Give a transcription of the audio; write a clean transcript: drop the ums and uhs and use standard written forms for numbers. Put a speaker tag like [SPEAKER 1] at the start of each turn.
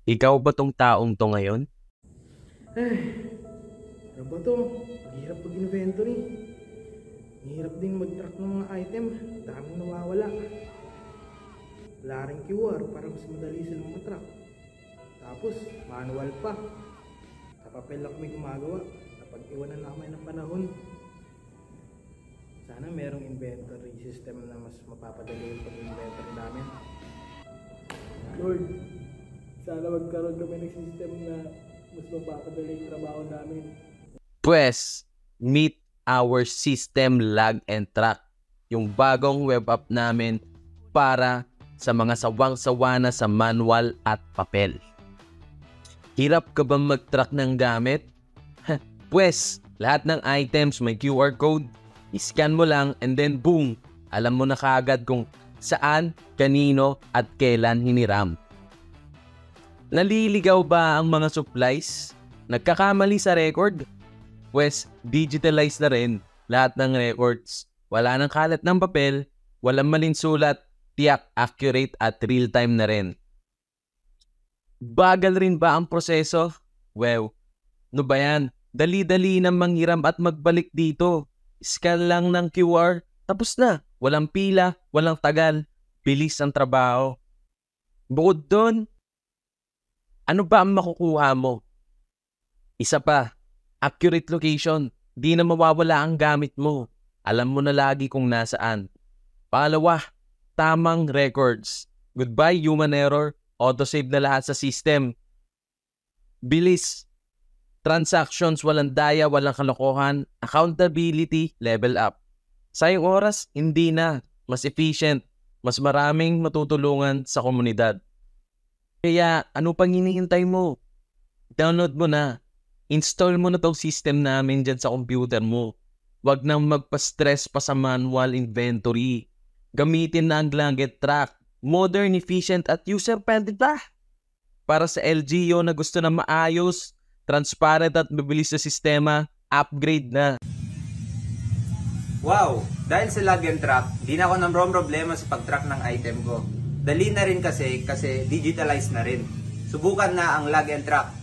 [SPEAKER 1] Ikaw ba tong taong to ngayon?
[SPEAKER 2] Ano ba to? Mahirap pag-inventory. Mahirap din mag-track ng mga item. Daming nawawala. Wala rin QR para mas madali silang matrack. Tapos, manual pa. Sa papel lang kami gumagawa. Napag-iwanan na kami ng panahon. Sana merong inventory system na mas mapapadali yung pag-inventory namin. Lord, sana magkaroon kami ng system na mas mapapadali yung trabaho namin.
[SPEAKER 1] Pues, meet our system lag and track. Yung bagong web app namin para sa mga sawang-sawa na sa manual at papel. Hirap ka ba mag-track ng gamit? Pues, lahat ng items may QR code. I-scan mo lang and then boom, alam mo na kaagad kung saan, kanino at kailan hiniram. Naliligaw ba ang mga supplies? Nagkakamali sa record? Pues, digitalize na rin lahat ng records. Wala nang kalat ng papel, walang maling sulat, tiyak, accurate at real-time na rin. Bagal rin ba ang proseso? Well, no ba yan? Dali-dali na manghiram at magbalik dito. Scan lang ng QR, tapos na. Walang pila, walang tagal. Bilis ang trabaho. Bukod doon, ano ba ang makukuha mo? Isa pa, accurate location. Di na mawawala ang gamit mo. Alam mo na lagi kung nasaan. Pangalawa, tamang records. Goodbye human error. Autosave na lahat sa system. Bilis. Transactions, walang daya, walang kalokohan. Accountability, level up. Sayang oras, hindi na. Mas efficient. Mas maraming matutulungan sa komunidad. Kaya ano pang hinihintay mo? Download mo na. Install mo na tong system namin dyan sa computer mo. Huwag nang magpa-stress pa sa manual inventory. Gamitin na ang Langit Track. Modern, efficient at user-friendly pa. Para sa LGU na gusto na maayos, transparent at mabilis na sistema, upgrade na.
[SPEAKER 3] Wow! Dahil sa lag and track, di na ako namrong problema sa pag-track ng item ko. Dali na rin kasi digitalized na rin. Subukan na ang lag and track.